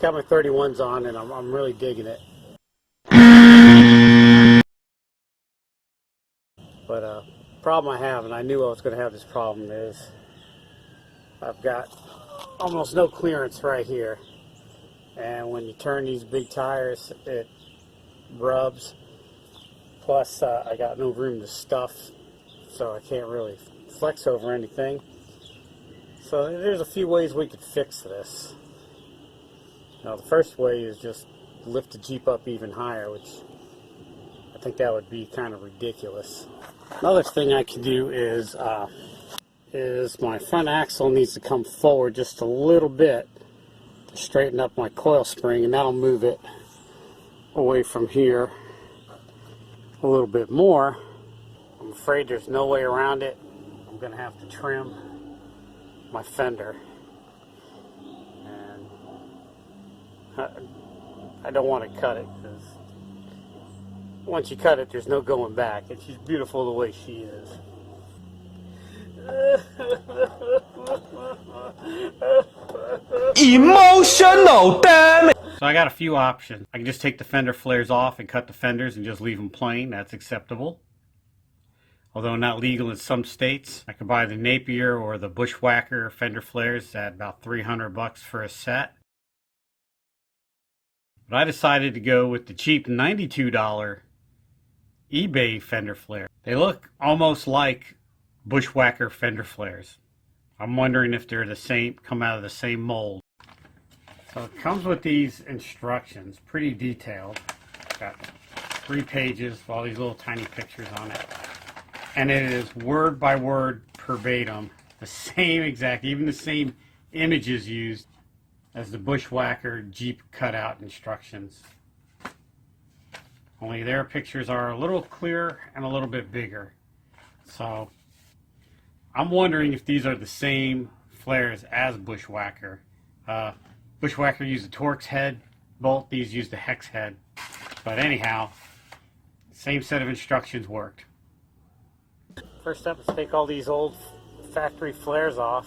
just got my 31s on, and I'm really digging it. But problem I have, and I knew I was going to have this problem, is I've got almost no clearance right here. And when you turn these big tires, it rubs. Plus, I got no room to stuff, so I can't really flex over anything. So there's a few ways we could fix this. Now, the first way is just lift the Jeep up even higher, which I think that would be kind of ridiculous. Another thing I can do is my front axle needs to come forward just a little bit to straighten up my coil spring, and that'll move it away from here a little bit more. I'm afraid there's no way around it. I'm going to have to trim my fender, and I don't want to cut it, because once you cut it, there's no going back, and she's beautiful the way she is. Emotional damage. So I got a few options. I can just take the fender flares off and cut the fenders and just leave them plain. That's acceptable, although not legal in some states. I could buy the Napier or the Bushwacker fender flares at about $300 for a set. But I decided to go with the cheap $92 eBay fender flare. They look almost like Bushwacker fender flares. I'm wondering if they're the same, come out of the same mold. So it comes with these instructions, pretty detailed. Got 3 pages with all these little tiny pictures on it. And it is word by word verbatim, the same exact, even the same images used as the Bushwacker Jeep cutout instructions. Only their pictures are a little clearer and a little bit bigger. So I'm wondering if these are the same flares as Bushwacker. Bushwacker used a Torx head bolt, these used a hex head. But anyhow, same set of instructions worked. First step is take all these old factory flares off.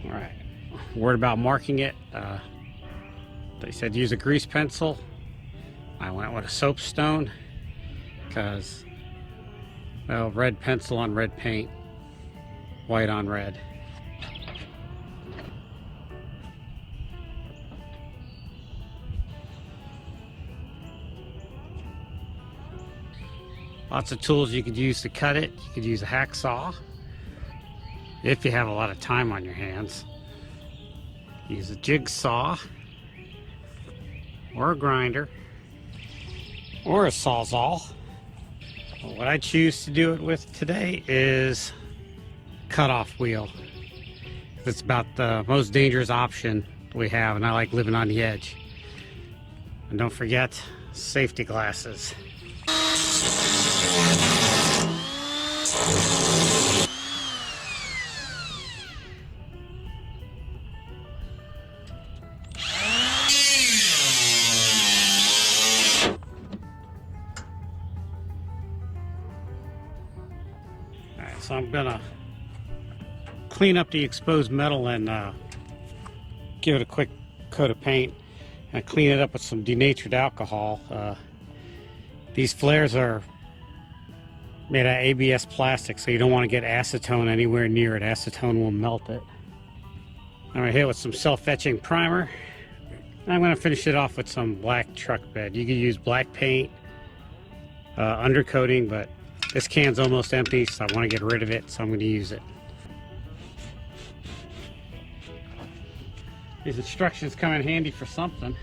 Alright, word about marking it. They said use a grease pencil. I went with a soapstone because, well, red pencil on red paint, white on red. Lots of tools you could use to cut it. You could use a hacksaw if you have a lot of time on your hands. Use a jigsaw, or a grinder, or a sawzall. But what I choose to do it with today is cutoff wheel. It's about the most dangerous option we have, and I like living on the edge. And don't forget, safety glasses. Alright, so I'm gonna clean up the exposed metal and give it a quick coat of paint and clean it up with some denatured alcohol. These flares are made out of ABS plastic, so you don't want to get acetone anywhere near it. Acetone will melt it. I'm going to hit it with some self-etching primer. And I'm going to finish it off with some black truck bed. You can use black paint, undercoating, but this can's almost empty, so I want to get rid of it, so I'm going to use it. These instructions come in handy for something.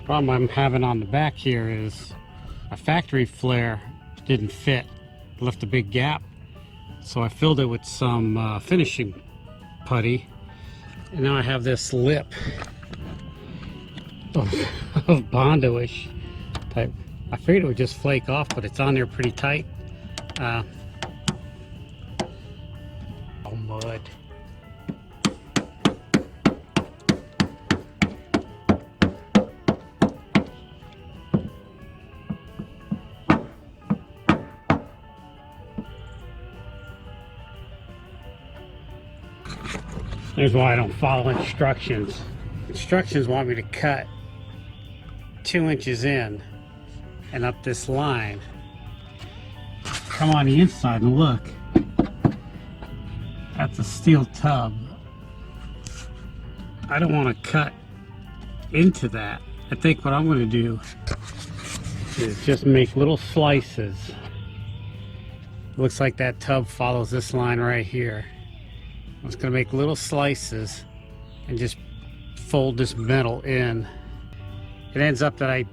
Problem I'm having on the back here is a factory flare didn't fit, left a big gap, so I filled it with some finishing putty, and now I have this lip of Bondo-ish type. I figured it would just flake off, but it's on there pretty tight. Oh, mud. Here's why I don't follow instructions. Instructions want me to cut 2 inches in and up this line. Come on the inside and look. That's a steel tub. I don't want to cut into that. I think what I'm going to do is just make little slices. Looks like that tub follows this line right here. I'm just going to make little slices and just fold this metal in. It ends up that I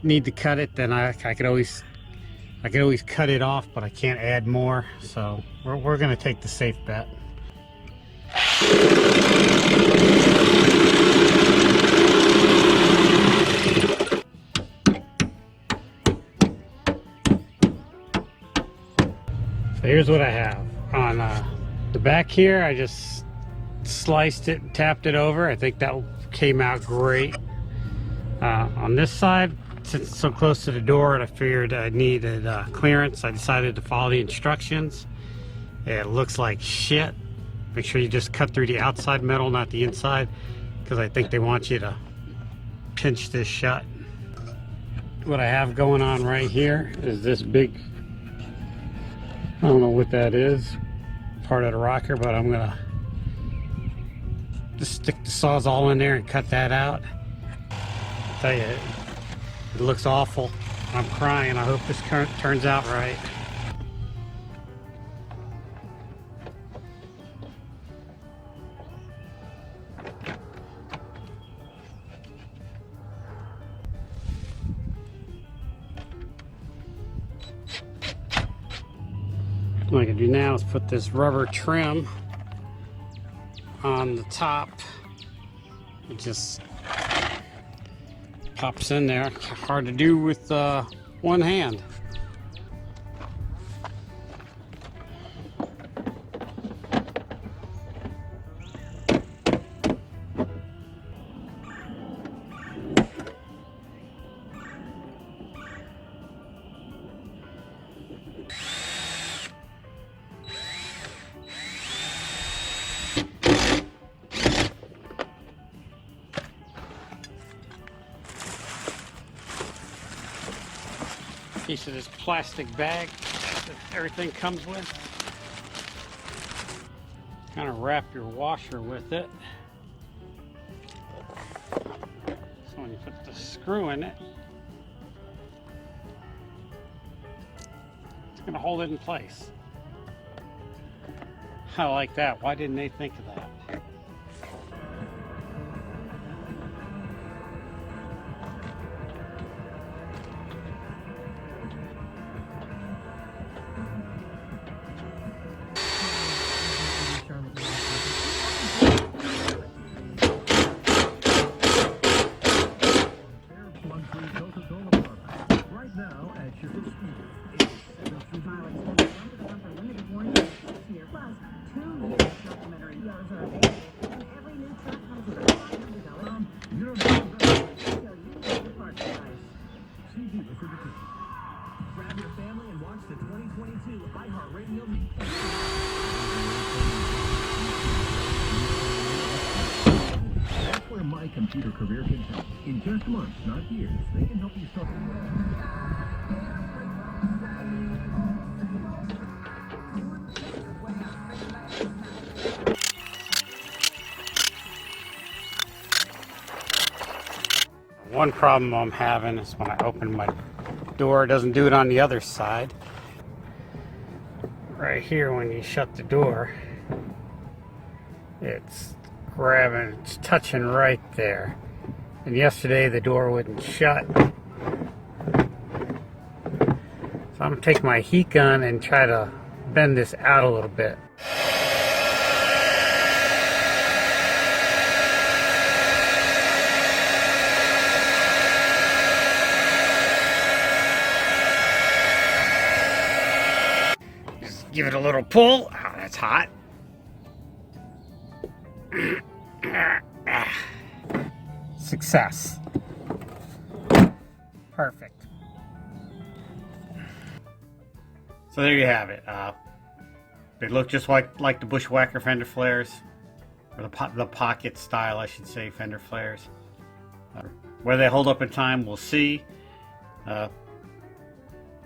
need to cut it, then I could always cut it off, but I can't add more. So we're going to take the safe bet. So here's what I have on the back here. I just sliced it and tapped it over. I think that came out great. On this side, since it's so close to the door and I figured I needed clearance, I decided to follow the instructions. It looks like shit. Make sure you just cut through the outside metal, not the inside, because I think they want you to pinch this shut. What I have going on right here is this big, I don't know what that is, part of the rocker, but I'm gonna just stick the sawzall in there and cut that out. I tell you, it looks awful. I'm crying. I hope this turns out right. What I can do now is put this rubber trim on the top. It just pops in there. Hard to do with one hand. Piece of this plastic bag that everything comes with. Kind of wrap your washer with it. So when you put the screw in it, it's going to hold it in place. I like that. Why didn't they think of that? Grab your family and watch the 2022 iHeartRadio. That's where my computer career can help. In just months, not years, they can help you start. One problem I'm having is when I open my door, it doesn't do it on the other side. Right here, when you shut the door, it's grabbing, it's touching right there. And yesterday the door wouldn't shut. So I'm gonna take my heat gun and try to bend this out a little bit. Give it a little pull. Oh, that's hot. Success. Perfect. So there you have it. They look just like the bushwacker Fender flares. or the pocket style, I should say, fender flares. Whether they hold up in time, we'll see.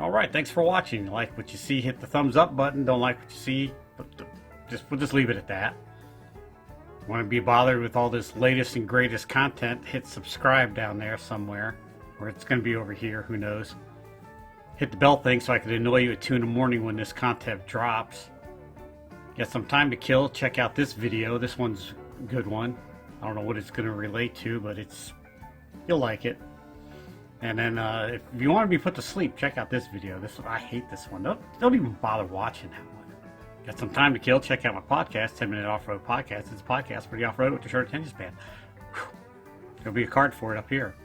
Alright, thanks for watching. Like what you see, hit the thumbs up button. Don't like what you see, we'll just leave it at that. Want to be bothered with all this latest and greatest content, hit subscribe down there somewhere, or it's going to be over here, who knows. Hit the bell thing so I can annoy you at 2 in the morning when this content drops. Got some time to kill, check out this video. This one's a good one. I don't know what it's going to relate to, but you'll like it. And then if you want to be put to sleep, check out this video. I hate this one. Don't even bother watching that one. Got some time to kill, check out my podcast, 10-Minute Off-Road Podcast. It's a podcast for the off-road with a short attention span. There'll be a card for it up here.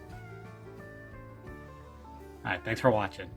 Alright, thanks for watching.